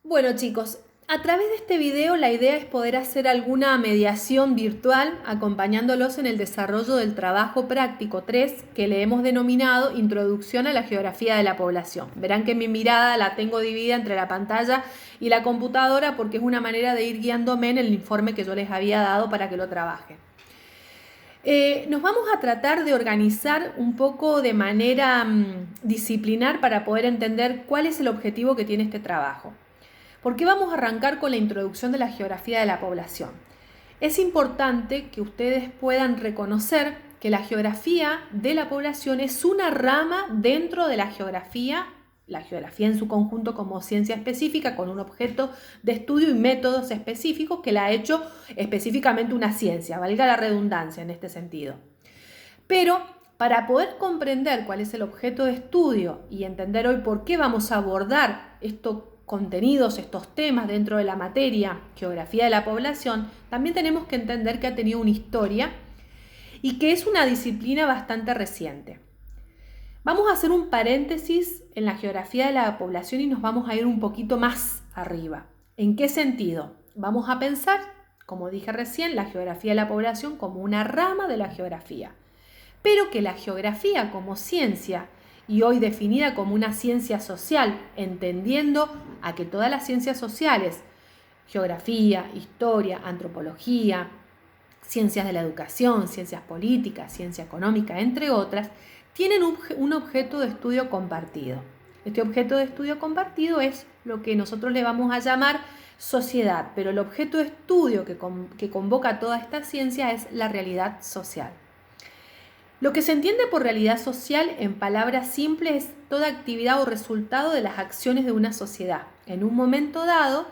Bueno, chicos, a través de este video la idea es poder hacer alguna mediación virtual acompañándolos en el desarrollo del trabajo práctico 3 que le hemos denominado Introducción a la Geografía de la Población. Verán que mi mirada la tengo dividida entre la pantalla y la computadora porque es una manera de ir guiándome en el informe que yo les había dado para que lo trabajen. Nos vamos a tratar de organizar un poco de manera disciplinar para poder entender cuál es el objetivo que tiene este trabajo. ¿Por qué vamos a arrancar con la introducción de la geografía de la población? Es importante que ustedes puedan reconocer que la geografía de la población es una rama dentro de la geografía en su conjunto como ciencia específica con un objeto de estudio y métodos específicos que la ha hecho específicamente una ciencia, valga la redundancia en este sentido. Pero para poder comprender cuál es el objeto de estudio y entender hoy por qué vamos a abordar estos contenidos, estos temas dentro de la materia geografía de la población, también tenemos que entender que ha tenido una historia y que es una disciplina bastante reciente. Vamos a hacer un paréntesis en la geografía de la población y nos vamos a ir un poquito más arriba. ¿En qué sentido? Vamos a pensar, como dije recién, la geografía de la población como una rama de la geografía, pero que la geografía como ciencia y hoy definida como una ciencia social, entendiendo a que todas las ciencias sociales, geografía, historia, antropología, ciencias de la educación, ciencias políticas, ciencia económica, entre otras, tienen un objeto de estudio compartido. Este objeto de estudio compartido es lo que nosotros le vamos a llamar sociedad, pero el objeto de estudio que convoca toda esta ciencia es la realidad social. Lo que se entiende por realidad social, en palabras simples, es toda actividad o resultado de las acciones de una sociedad. En un momento dado,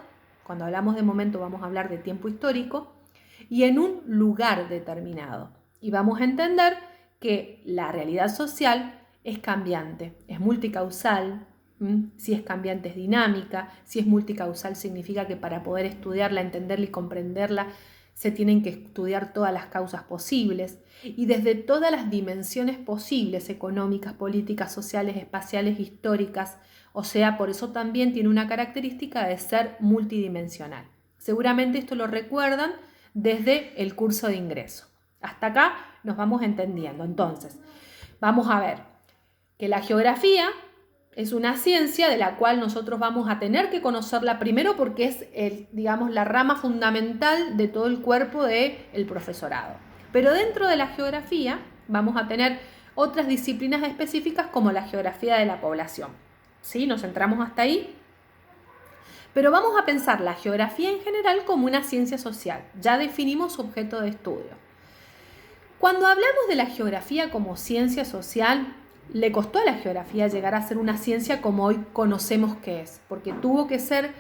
cuando hablamos de momento vamos a hablar de tiempo histórico, y en un lugar determinado. Y vamos a entender que la realidad social es cambiante, es multicausal. Si es cambiante es dinámica, si es multicausal significa que para poder estudiarla, entenderla y comprenderla, se tienen que estudiar todas las causas posibles y desde todas las dimensiones posibles, económicas, políticas, sociales, espaciales, históricas. O sea, por eso también tiene una característica de ser multidimensional. Seguramente esto lo recuerdan desde el curso de ingreso. Hasta acá nos vamos entendiendo. Entonces, vamos a ver que la geografía es una ciencia de la cual nosotros vamos a tener que conocerla primero porque es, la rama fundamental de todo el cuerpo del profesorado. Pero dentro de la geografía vamos a tener otras disciplinas específicas como la geografía de la población. ¿Sí? Nos centramos hasta ahí. Pero vamos a pensar la geografía en general como una ciencia social. Ya definimos su objeto de estudio. Cuando hablamos de la geografía como ciencia social, le costó a la geografía llegar a ser una ciencia como hoy conocemos que es, porque tuvo que ser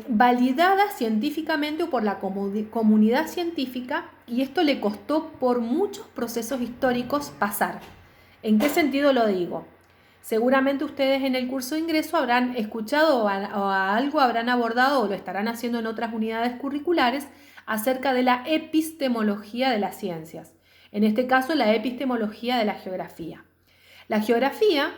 validada científicamente o por la comunidad científica y esto le costó por muchos procesos históricos pasar. ¿En qué sentido lo digo? Seguramente ustedes en el curso de ingreso habrán escuchado o algo habrán abordado o lo estarán haciendo en otras unidades curriculares acerca de la epistemología de las ciencias. En este caso, la epistemología de la geografía. La geografía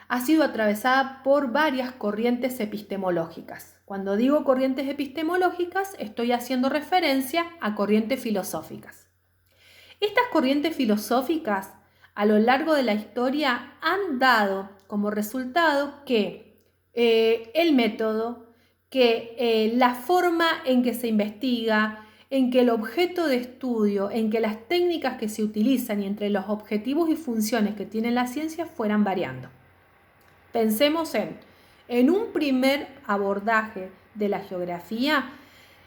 ha sido atravesada por varias corrientes epistemológicas. Cuando digo corrientes epistemológicas, estoy haciendo referencia a corrientes filosóficas. Estas corrientes filosóficas a lo largo de la historia han dado como resultado que el método, que la forma en que se investiga, en que el objeto de estudio, en que las técnicas que se utilizan y entre los objetivos y funciones que tiene la ciencia fueran variando. Pensemos en un primer abordaje de la geografía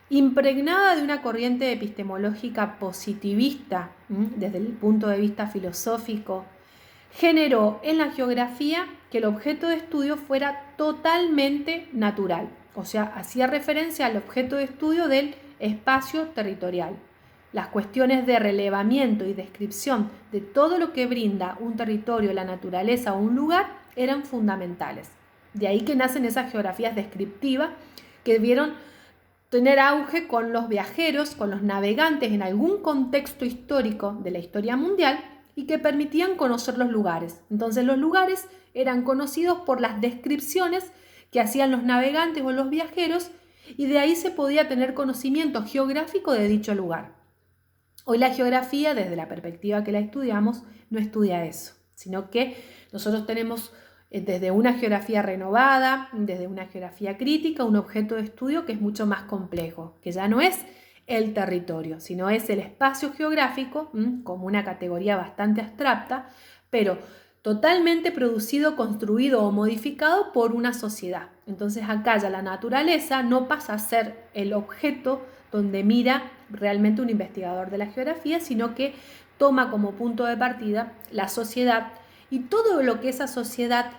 impregnada de una corriente epistemológica positivista, desde el punto de vista filosófico, generó en la geografía que el objeto de estudio fuera totalmente natural, o sea, hacía referencia al objeto de estudio del espacio territorial. Las cuestiones de relevamiento y descripción de todo lo que brinda un territorio, la naturaleza o un lugar eran fundamentales. De ahí que nacen esas geografías descriptivas que debieron tener auge con los viajeros, con los navegantes en algún contexto histórico de la historia mundial y que permitían conocer los lugares. Entonces los lugares eran conocidos por las descripciones que hacían los navegantes o los viajeros, y de ahí se podía tener conocimiento geográfico de dicho lugar. Hoy la geografía, desde la perspectiva que la estudiamos, no estudia eso, sino que nosotros tenemos desde una geografía renovada, desde una geografía crítica, un objeto de estudio que es mucho más complejo, que ya no es el territorio, sino es el espacio geográfico, como una categoría bastante abstracta, pero totalmente producido, construido o modificado por una sociedad. Entonces acá ya la naturaleza no pasa a ser el objeto donde mira realmente un investigador de la geografía, sino que toma como punto de partida la sociedad y todo lo que esa sociedad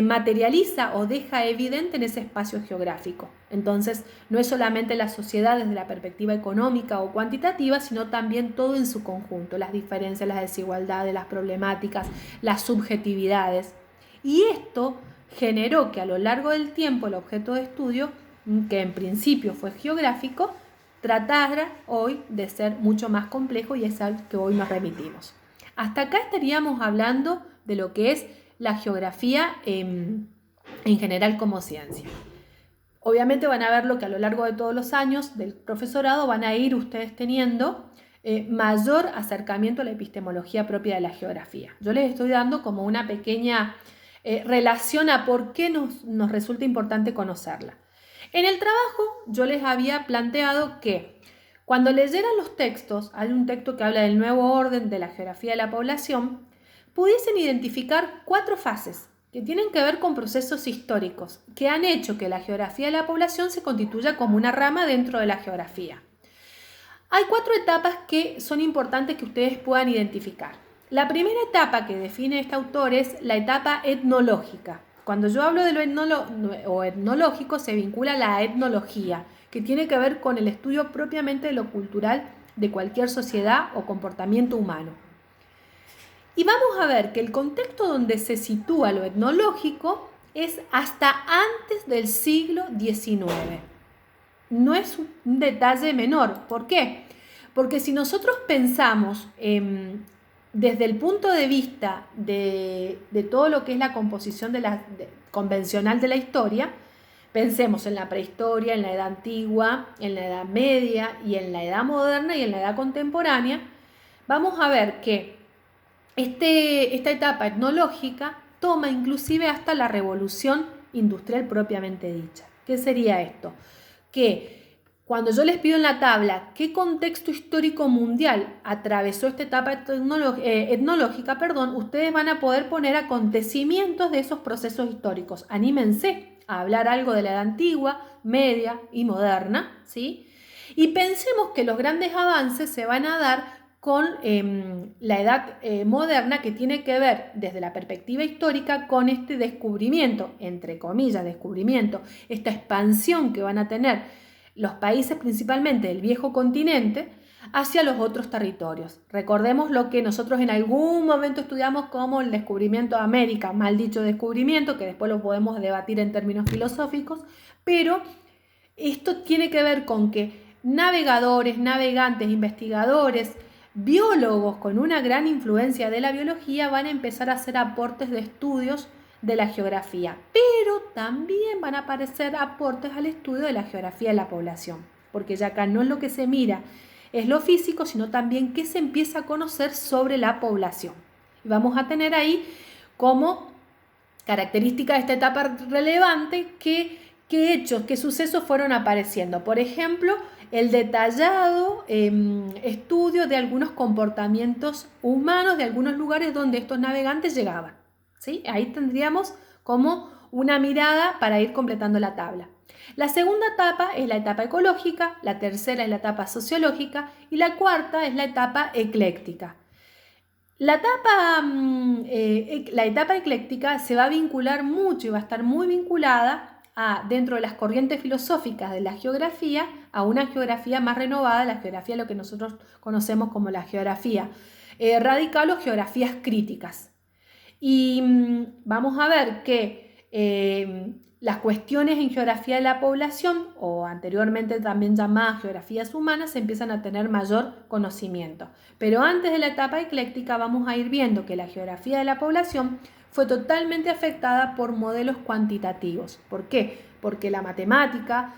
materializa o deja evidente en ese espacio geográfico. Entonces, no es solamente la sociedad desde la perspectiva económica o cuantitativa, sino también todo en su conjunto, las diferencias, las desigualdades, las problemáticas, las subjetividades. Y esto generó que a lo largo del tiempo el objeto de estudio, que en principio fue geográfico, tratara hoy de ser mucho más complejo, y es al que hoy nos remitimos. Hasta acá estaríamos hablando de lo que es la geografía en general como ciencia. Obviamente van a ver lo que a lo largo de todos los años del profesorado van a ir ustedes teniendo mayor acercamiento a la epistemología propia de la geografía. Yo les estoy dando como una pequeña relación a por qué nos resulta importante conocerla. En el trabajo yo les había planteado que cuando leyeran los textos, hay un texto que habla del nuevo orden de la geografía de la población, pudiesen identificar 4 fases que tienen que ver con procesos históricos que han hecho que la geografía de la población se constituya como una rama dentro de la geografía. Hay 4 etapas que son importantes que ustedes puedan identificar. La primera etapa que define este autor es la etapa etnológica. Cuando yo hablo de lo etnológico se vincula a la etnología, que tiene que ver con el estudio propiamente de lo cultural de cualquier sociedad o comportamiento humano. Y vamos a ver que el contexto donde se sitúa lo etnológico es hasta antes del siglo XIX. No es un detalle menor. ¿Por qué? Porque si nosotros pensamos desde el punto de vista de todo lo que es la composición convencional de la historia, pensemos en la prehistoria, en la edad antigua, en la edad media y en la edad moderna y en la edad contemporánea, vamos a ver que esta etapa etnológica toma inclusive hasta la revolución industrial propiamente dicha. ¿Qué sería esto? Que cuando yo les pido en la tabla qué contexto histórico mundial atravesó esta etapa etnológica, ustedes van a poder poner acontecimientos de esos procesos históricos. Anímense a hablar algo de la edad antigua, media y moderna, ¿sí? Y pensemos que los grandes avances se van a dar con la edad moderna, que tiene que ver desde la perspectiva histórica con este descubrimiento, entre comillas, descubrimiento, esta expansión que van a tener los países principalmente del viejo continente hacia los otros territorios. Recordemos lo que nosotros en algún momento estudiamos como el descubrimiento de América, mal dicho descubrimiento, que después lo podemos debatir en términos filosóficos, pero esto tiene que ver con que navegadores, navegantes, investigadores, biólogos con una gran influencia de la biología van a empezar a hacer aportes de estudios de la geografía, pero también van a aparecer aportes al estudio de la geografía de la población, porque ya acá no es lo que se mira, es lo físico, sino también qué se empieza a conocer sobre la población. Y vamos a tener ahí como característica de esta etapa relevante qué hechos, qué sucesos fueron apareciendo. Por ejemplo, el detallado estudio de algunos comportamientos humanos de algunos lugares donde estos navegantes llegaban, ¿sí? Ahí tendríamos como una mirada para ir completando la tabla. La segunda etapa es la etapa ecológica, la tercera es la etapa sociológica y la cuarta es la etapa ecléctica. La etapa ecléctica se va a vincular mucho y va a estar muy vinculada dentro de las corrientes filosóficas de la geografía, a una geografía más renovada, la geografía, lo que nosotros conocemos como la geografía radical o geografías críticas. Y vamos a ver que las cuestiones en geografía de la población, o anteriormente también llamadas geografías humanas, empiezan a tener mayor conocimiento. Pero antes de la etapa ecléctica vamos a ir viendo que la geografía de la población fue totalmente afectada por modelos cuantitativos. ¿Por qué? Porque la matemática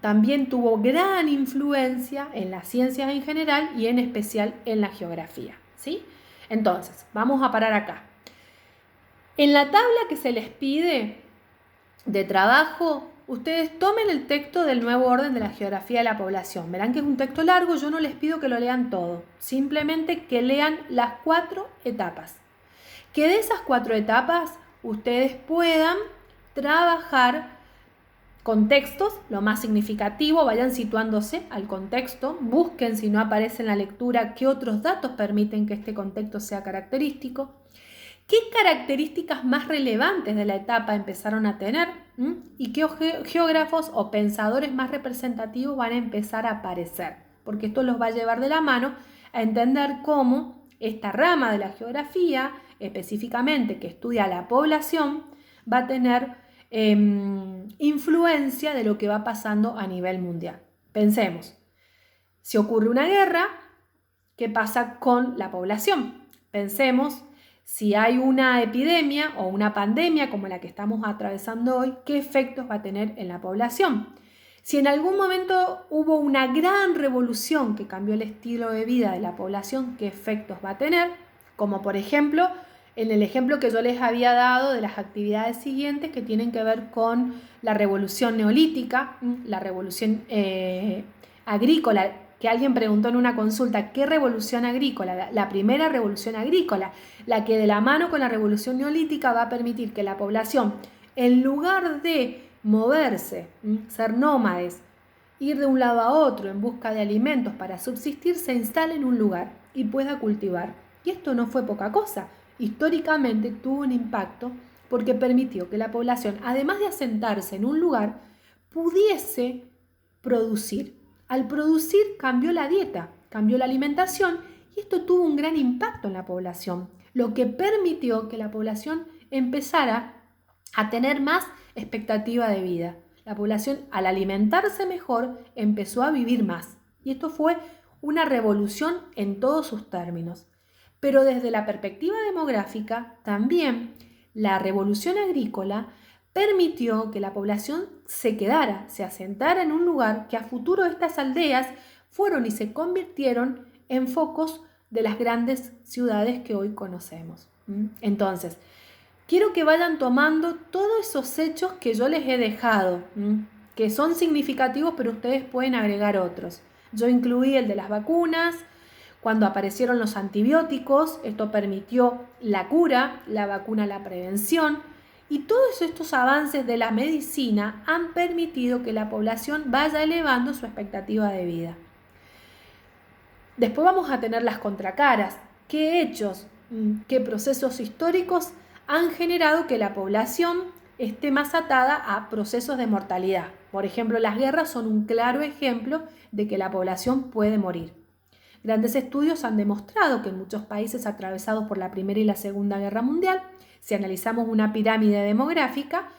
también tuvo gran influencia en las ciencias en general y en especial en la geografía, ¿sí? Entonces, vamos a parar acá. En la tabla que se les pide de trabajo, ustedes tomen el texto del nuevo orden de la geografía de la población. Verán que es un texto largo, yo no les pido que lo lean todo, simplemente que lean las 4 etapas. Que de esas 4 etapas ustedes puedan trabajar contextos, lo más significativo, vayan situándose al contexto, busquen si no aparece en la lectura qué otros datos permiten que este contexto sea característico. ¿Qué características más relevantes de la etapa empezaron a tener? ¿Y qué geógrafos o pensadores más representativos van a empezar a aparecer? Porque esto los va a llevar de la mano a entender cómo esta rama de la geografía, específicamente que estudia la población, va a tener influencia de lo que va pasando a nivel mundial. Pensemos, si ocurre una guerra, ¿qué pasa con la población? Pensemos, si hay una epidemia o una pandemia como la que estamos atravesando hoy, ¿qué efectos va a tener en la población? Si en algún momento hubo una gran revolución que cambió el estilo de vida de la población, ¿qué efectos va a tener? Como por ejemplo, en el ejemplo que yo les había dado de las actividades siguientes que tienen que ver con la revolución neolítica, la revolución agrícola, que alguien preguntó en una consulta, ¿qué revolución agrícola? La primera revolución agrícola, la que de la mano con la revolución neolítica va a permitir que la población, en lugar de moverse, ser nómades, ir de un lado a otro en busca de alimentos para subsistir, se instale en un lugar y pueda cultivar. Y esto no fue poca cosa. Históricamente tuvo un impacto porque permitió que la población, además de asentarse en un lugar, pudiese producir. Al producir cambió la dieta, cambió la alimentación y esto tuvo un gran impacto en la población, lo que permitió que la población empezara a tener más expectativa de vida. La población, al alimentarse mejor, empezó a vivir más. Y esto fue una revolución en todos sus términos. Pero desde la perspectiva demográfica, también la revolución agrícola permitió que la población se quedara, se asentara en un lugar que a futuro estas aldeas fueron y se convirtieron en focos de las grandes ciudades que hoy conocemos. Entonces, quiero que vayan tomando todos esos hechos que yo les he dejado, que son significativos, pero ustedes pueden agregar otros. Yo incluí el de las vacunas, cuando aparecieron los antibióticos, esto permitió la cura, la vacuna, la prevención, y todos estos avances de la medicina han permitido que la población vaya elevando su expectativa de vida. Después vamos a tener las contracaras. ¿Qué hechos, qué procesos históricos han generado que la población esté más atada a procesos de mortalidad? Por ejemplo, las guerras son un claro ejemplo de que la población puede morir. Grandes estudios han demostrado que en muchos países atravesados por la Primera y la Segunda Guerra Mundial, si analizamos una pirámide demográfica,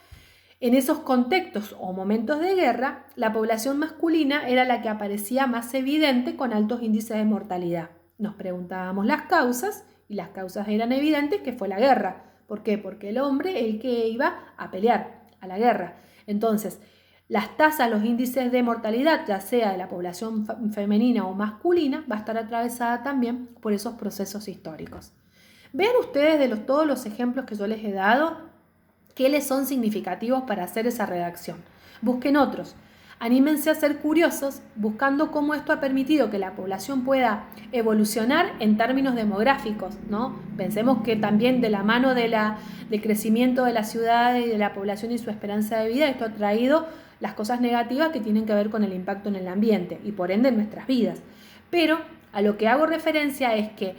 en esos contextos o momentos de guerra, la población masculina era la que aparecía más evidente con altos índices de mortalidad. Nos preguntábamos las causas y las causas eran evidentes, que fue la guerra. ¿Por qué? Porque el hombre es el que iba a pelear a la guerra. Entonces, las tasas, los índices de mortalidad, ya sea de la población femenina o masculina, va a estar atravesada también por esos procesos históricos. Vean ustedes de todos los ejemplos que yo les he dado, qué les son significativos para hacer esa redacción. Busquen otros. Anímense a ser curiosos buscando cómo esto ha permitido que la población pueda evolucionar en términos demográficos, ¿no? Pensemos que también de la mano del crecimiento de las ciudades y de la población y su esperanza de vida, esto ha traído las cosas negativas que tienen que ver con el impacto en el ambiente y por ende en nuestras vidas. Pero a lo que hago referencia es que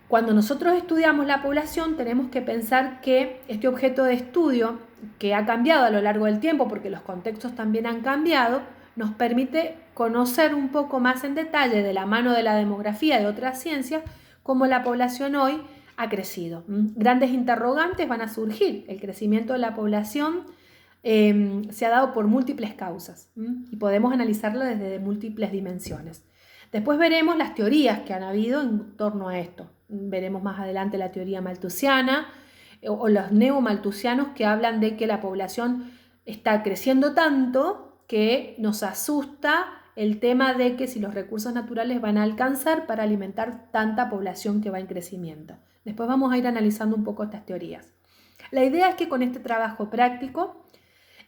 cuando nosotros estudiamos la población tenemos que pensar que este objeto de estudio, que ha cambiado a lo largo del tiempo porque los contextos también han cambiado, nos permite conocer un poco más en detalle de la mano de la demografía y de otras ciencias cómo la población hoy ha crecido. Grandes interrogantes van a surgir. El crecimiento de la población se ha dado por múltiples causas y podemos analizarlo desde múltiples dimensiones. Después veremos las teorías que han habido en torno a esto. Veremos más adelante la teoría malthusiana, o los neomalthusianos, que hablan de que la población está creciendo tanto que nos asusta el tema de que si los recursos naturales van a alcanzar para alimentar tanta población que va en crecimiento. Después vamos a ir analizando un poco estas teorías. La idea es que con este trabajo práctico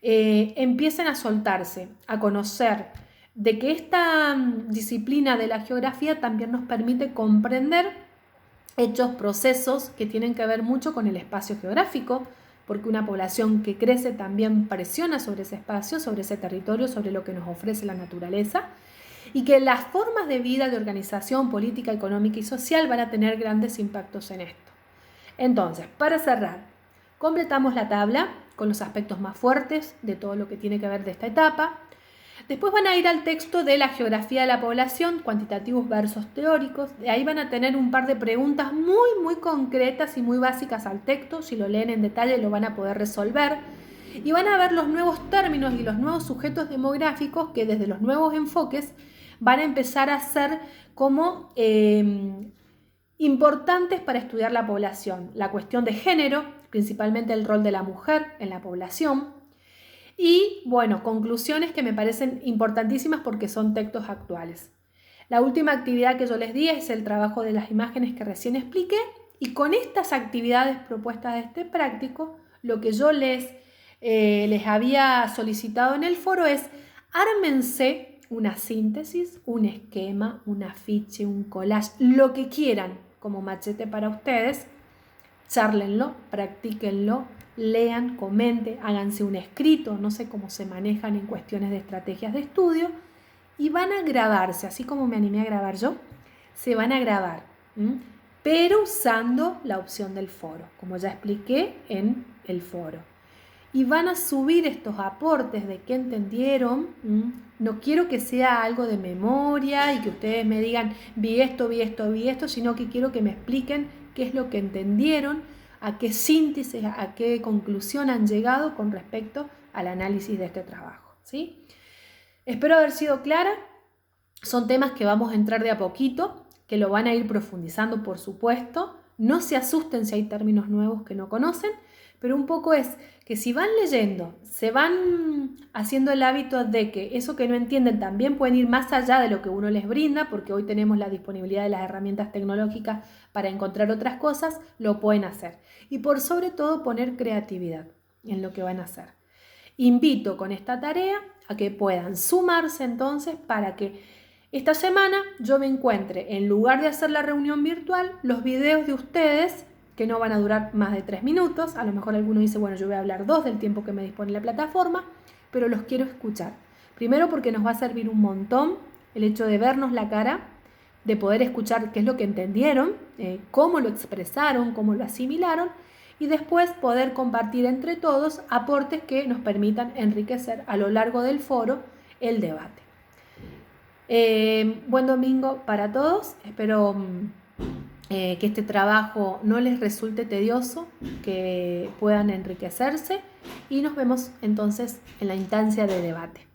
empiecen a soltarse, a conocer de que esta disciplina de la geografía también nos permite comprender hechos, procesos que tienen que ver mucho con el espacio geográfico, porque una población que crece también presiona sobre ese espacio, sobre ese territorio, sobre lo que nos ofrece la naturaleza, y que las formas de vida, de organización política, económica y social van a tener grandes impactos en esto. Entonces, para cerrar, completamos la tabla con los aspectos más fuertes de todo lo que tiene que ver de esta etapa. Después van a ir al texto de la geografía de la población, cuantitativos versus teóricos. De ahí van a tener un par de preguntas muy concretas y muy básicas al texto. Si lo leen en detalle lo van a poder resolver. Y van a ver los nuevos términos y los nuevos sujetos demográficos que desde los nuevos enfoques van a empezar a ser como importantes para estudiar la población. La cuestión de género, principalmente el rol de la mujer en la población. Y bueno, conclusiones que me parecen importantísimas porque son textos actuales. La última actividad que yo les di es el trabajo de las imágenes que recién expliqué, y con estas actividades propuestas de este práctico, lo que yo les había solicitado en el foro es: ármense una síntesis, un esquema, un afiche, un collage, lo que quieran como machete para ustedes, chárlenlo, practíquenlo, lean, comenten, háganse un escrito, no sé cómo se manejan en cuestiones de estrategias de estudio, y van a grabarse, así como me animé a grabar yo, se van a grabar, pero usando la opción del foro, como ya expliqué en el foro. Y van a subir estos aportes de qué entendieron. No quiero que sea algo de memoria y que ustedes me digan vi esto, sino que quiero que me expliquen qué es lo que entendieron, a qué síntesis, a qué conclusión han llegado con respecto al análisis de este trabajo, ¿sí? Espero haber sido clara. Son temas que vamos a entrar de a poquito, que lo van a ir profundizando, por supuesto. No se asusten si hay términos nuevos que no conocen, pero un poco es que si van leyendo, se van haciendo el hábito de que eso que no entienden también pueden ir más allá de lo que uno les brinda, porque hoy tenemos la disponibilidad de las herramientas tecnológicas para encontrar otras cosas, lo pueden hacer. Y por sobre todo poner creatividad en lo que van a hacer. Invito con esta tarea a que puedan sumarse entonces para que esta semana yo me encuentre, en lugar de hacer la reunión virtual, los videos de ustedes, que no van a durar más de 3 minutos. A lo mejor alguno dice, bueno, yo voy a hablar 2 del tiempo que me dispone la plataforma, pero los quiero escuchar. Primero porque nos va a servir un montón el hecho de vernos la cara, de poder escuchar qué es lo que entendieron, cómo lo expresaron, cómo lo asimilaron, y después poder compartir entre todos aportes que nos permitan enriquecer a lo largo del foro el debate. Buen domingo para todos. Espero que este trabajo no les resulte tedioso, que puedan enriquecerse, y nos vemos entonces en la instancia de debate.